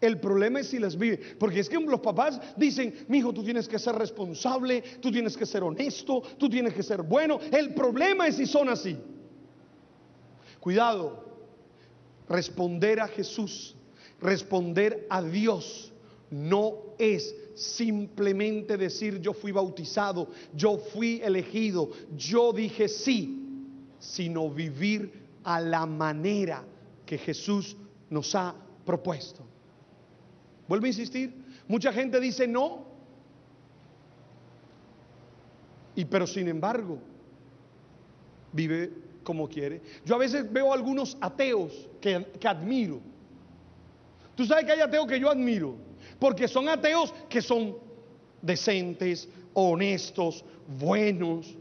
El problema es si las vive. Porque es que los papás dicen: mi hijo, tú tienes que ser responsable, tú tienes que ser honesto, tú tienes que ser bueno. El problema es si son así. Cuidado. Responder a Jesús, responder a Dios, no es simplemente decir: yo fui bautizado, yo fui elegido, yo dije sí, sino vivir a la manera que Jesús nos ha propuesto. Vuelvo a insistir, mucha gente dice no, pero sin embargo vive como quiere. Yo a veces veo a algunos ateos que admiro. Tú sabes que hay ateos que yo admiro, porque son ateos que son decentes, honestos, buenos,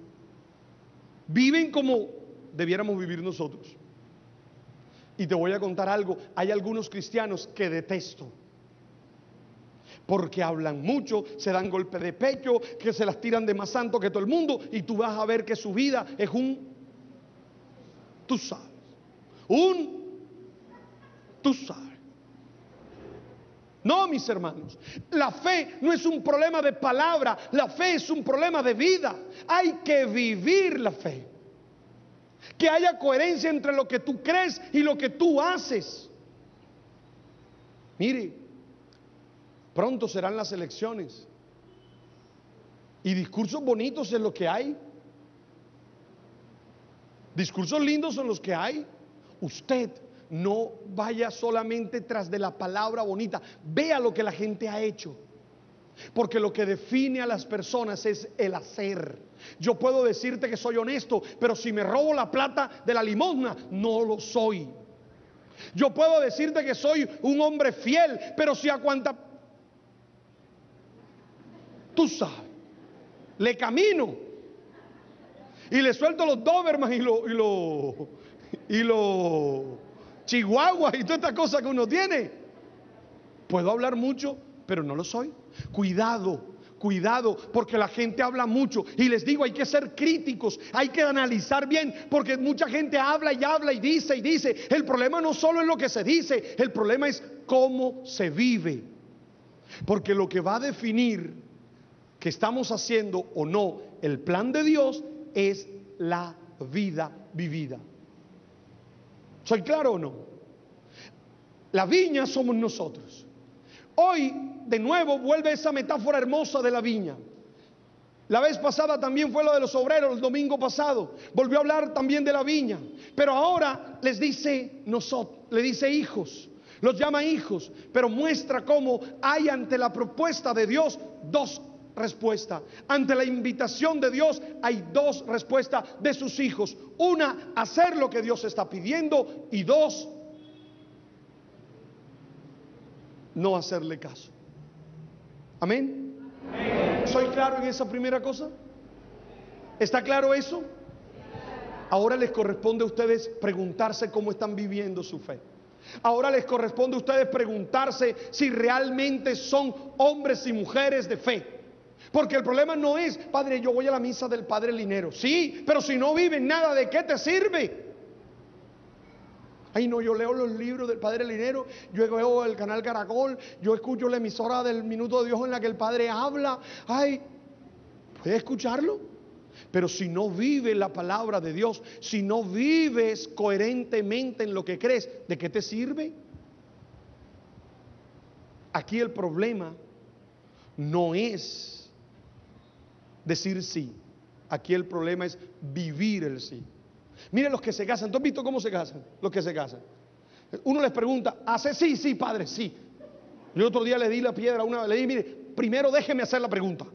viven como debiéramos vivir nosotros. Y te voy a contar algo: hay algunos cristianos que detesto, porque hablan mucho, se dan golpe de pecho, que se las tiran de más santo que todo el mundo, y tú vas a ver que su vida es tú sabes, tú sabes. No, mis hermanos, la fe no es un problema de palabra, la fe es un problema de vida. Hay que vivir la fe, que haya coherencia entre lo que tú crees y lo que tú haces. Mire, pronto serán las elecciones y discursos bonitos es lo que hay, discursos lindos son los que hay. Usted no vaya solamente tras de la palabra bonita, vea lo que la gente ha hecho, porque lo que define a las personas es el hacer. Yo puedo decirte que soy honesto, pero si me robo la plata de la limosna, no lo soy. Yo puedo decirte que soy un hombre fiel, pero si a cuanta, tú sabes, le camino y le suelto los Doberman y los chihuahuas y toda esta cosa que uno tiene, puedo hablar mucho, pero no lo soy. Cuidado, porque la gente habla mucho, y les digo, hay que ser críticos, hay que analizar bien, porque mucha gente habla y dice. El problema no solo es lo que se dice, el problema es cómo se vive, porque lo que va a definir que estamos haciendo o no el plan de Dios es la vida vivida. ¿Soy claro o no? La viña somos nosotros. Hoy de nuevo vuelve esa metáfora hermosa de la viña. La vez pasada también fue lo de los obreros, el domingo pasado volvió a hablar también de la viña, pero ahora les dice le dice hijos, los llama hijos, pero muestra cómo hay ante la propuesta de Dios dos respuestas. Ante la invitación de Dios hay dos respuestas de sus hijos: una, hacer lo que Dios está pidiendo, y dos, no hacerle caso. Amén. ¿Soy claro en esa primera cosa? ¿Está claro eso? Ahora les corresponde a ustedes preguntarse cómo están viviendo su fe. Ahora les corresponde a ustedes preguntarse si realmente son hombres y mujeres de fe. Porque el problema no es: padre, yo voy a la misa del padre Linero. Sí, pero si no viven nada, ¿de qué te sirve? Ay, no, yo leo los libros del padre Linero, yo veo el canal Caracol, yo escucho la emisora del Minuto de Dios en la que el padre habla. Ay, ¿puedes escucharlo? Pero si no vives la palabra de Dios, si no vives coherentemente en lo que crees, ¿de qué te sirve? Aquí el problema no es decir sí, aquí el problema es vivir el sí. Miren los que se casan, ¿tú has visto cómo se casan? Los que se casan, uno les pregunta: ¿hace sí? Sí, padre, sí. Yo el otro día le di la piedra a una, le dije: mire, primero déjeme hacer la pregunta.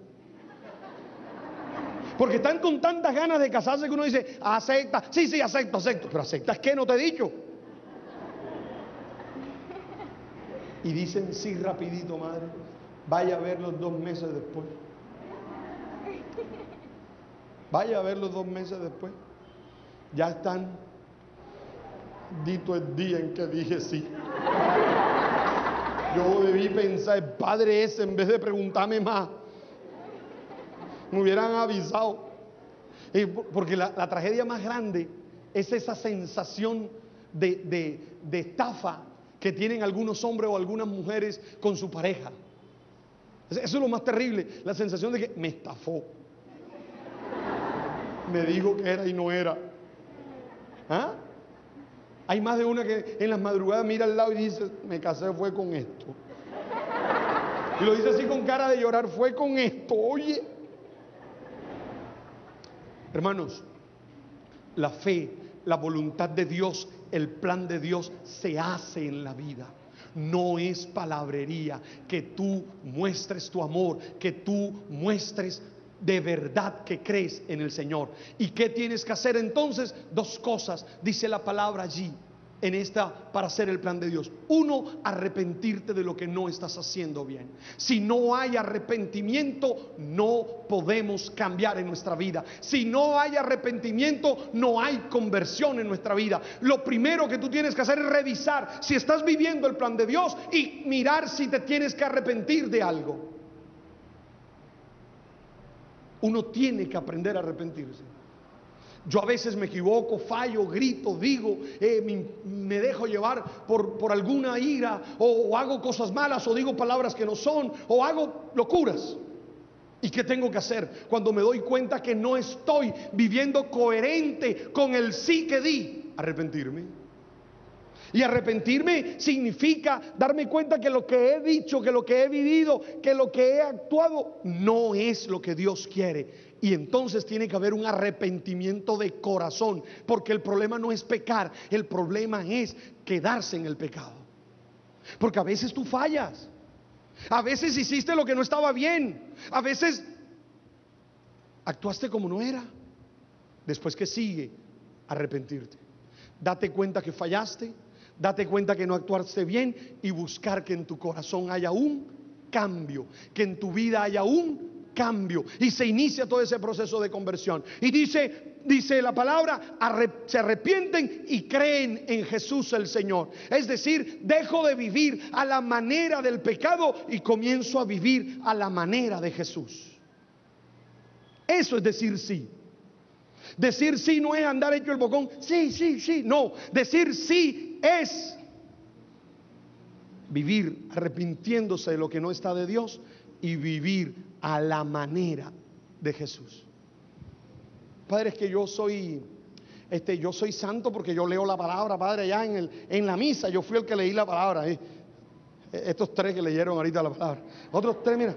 Porque están con tantas ganas de casarse que uno dice: acepta, sí, acepto, pero ¿aceptas qué? No te he dicho. Y dicen sí rapidito, madre. Vaya a verlos 2 meses después. Vaya a verlos 2 meses después. Ya están, dito el día en que dije sí. Yo debí pensar, el padre ese, en vez de preguntarme más, me hubieran avisado. Porque la tragedia más grande es esa sensación de estafa que tienen algunos hombres o algunas mujeres con su pareja. Eso es lo más terrible, la sensación de que me estafó, me dijo que era y no era. ¿Ah? Hay más de una que en las madrugadas mira al lado y dice, me casé fue con esto. Y lo dice así con cara de llorar, fue con esto, oye. Hermanos, la fe, la voluntad de Dios, el plan de Dios se hace en la vida. No es palabrería, que tú muestres tu amor, que tú muestres de verdad que crees en el Señor. ¿Y qué tienes que hacer entonces? Dos cosas, dice la palabra allí, en esta, para hacer el plan de Dios. Uno, arrepentirte de lo que no estás haciendo bien. Si no hay arrepentimiento, no podemos cambiar en nuestra vida. Si no hay arrepentimiento, no hay conversión en nuestra vida. Lo primero que tú tienes que hacer es revisar si estás viviendo el plan de Dios y mirar si te tienes que arrepentir de algo. Uno tiene que aprender a arrepentirse. Yo a veces me equivoco, fallo, grito, digo, me dejo llevar por alguna ira, o hago cosas malas, o digo palabras que no son, o hago locuras. ¿Y qué tengo que hacer? Cuando me doy cuenta que no estoy viviendo coherente con el sí que di, arrepentirme. Y arrepentirme significa darme cuenta que lo que he dicho, que lo que he vivido, que lo que he actuado no es lo que Dios quiere. Y entonces tiene que haber un arrepentimiento de corazón, porque el problema no es pecar, el problema es quedarse en el pecado. Porque a veces tú fallas, a veces hiciste lo que no estaba bien, a veces actuaste como no era. Después, ¿qué sigue? Arrepentirte. Date cuenta que fallaste, date cuenta que no actuaste bien y buscar que en tu corazón haya un cambio, que en tu vida haya un cambio, y se inicia todo ese proceso de conversión. Y dice la palabra, se arrepienten y creen en Jesús el Señor. Es decir, dejo de vivir a la manera del pecado y comienzo a vivir a la manera de Jesús. Eso es decir sí. Decir sí no es andar hecho el bocón, sí, sí, sí, no. Decir sí es vivir arrepintiéndose de lo que no está de Dios y vivir a la manera de Jesús. Padre, es que yo soy santo porque yo leo la palabra, Padre, allá en la misa. Yo fui el que leí la palabra. Estos tres que leyeron ahorita la palabra. Otros tres, mira.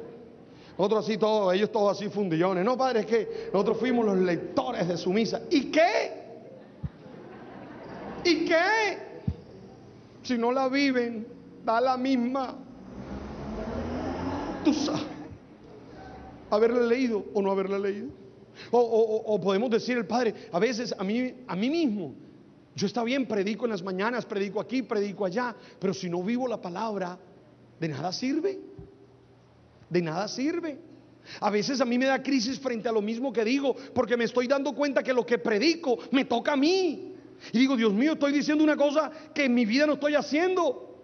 Otros así todos, ellos todos así fundillones. No, Padre, es que nosotros fuimos los lectores de su misa. ¿Y qué? ¿Y qué? Si no la viven, da la misma. Tú sabes, haberla leído o no haberla leído. O podemos decir el Padre, a veces a mí mismo, yo está bien, predico en las mañanas, predico aquí, predico allá, pero si no vivo la palabra, de nada sirve. De nada sirve. A veces a mí me da crisis frente a lo mismo que digo, porque me estoy dando cuenta que lo que predico me toca a mí. Y digo, Dios mío, estoy diciendo una cosa que en mi vida no estoy haciendo.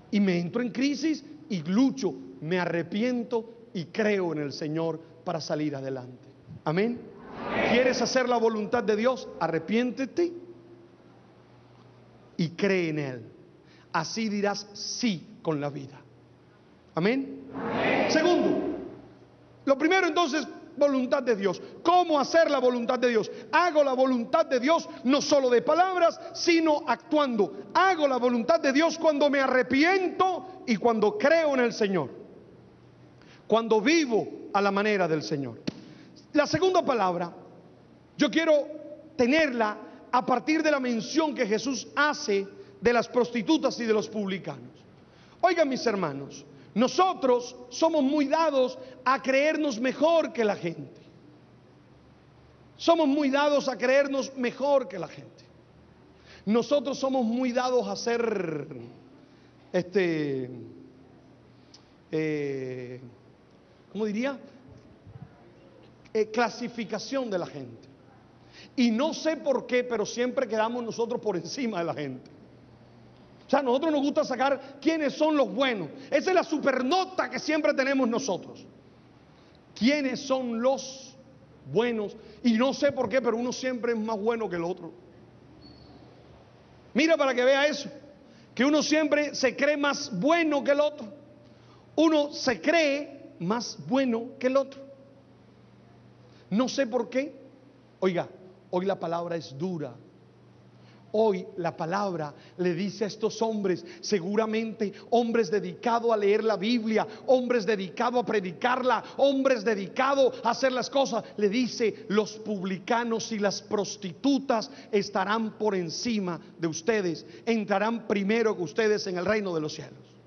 Y me entro en crisis y lucho, me arrepiento y creo en el Señor para salir adelante. Amén. ¿Quieres hacer la voluntad de Dios? Arrepiéntete y cree en Él. Así dirás sí con la vida. Amén. Segundo, lo primero entonces, voluntad de Dios. ¿Cómo hacer la voluntad de Dios? Hago la voluntad de Dios no solo de palabras, sino actuando. Hago la voluntad de Dios cuando me arrepiento y cuando creo en el Señor. Cuando vivo a la manera del Señor. La segunda palabra, yo quiero tenerla a partir de la mención que Jesús hace de las prostitutas y de los publicanos. Oigan, mis hermanos, nosotros somos muy dados a creernos mejor que la gente. Somos muy dados a creernos mejor que la gente. Nosotros somos muy dados a hacer ¿cómo diría? Clasificación de la gente. Y no sé por qué, pero siempre quedamos nosotros por encima de la gente. O sea, a nosotros nos gusta sacar quiénes son los buenos. Esa es la supernota que siempre tenemos nosotros. ¿Quiénes son los buenos? Y no sé por qué, pero uno siempre es más bueno que el otro. Mira para que vea eso. que uno siempre se cree más bueno que el otro. Uno se cree más bueno que el otro. No sé por qué. Oiga, hoy la palabra es dura. Hoy la palabra le dice a estos hombres, seguramente hombres dedicados a leer la Biblia, hombres dedicados a predicarla, hombres dedicados a hacer las cosas, le dice: los publicanos y las prostitutas estarán por encima de ustedes, entrarán primero que ustedes en el reino de los cielos.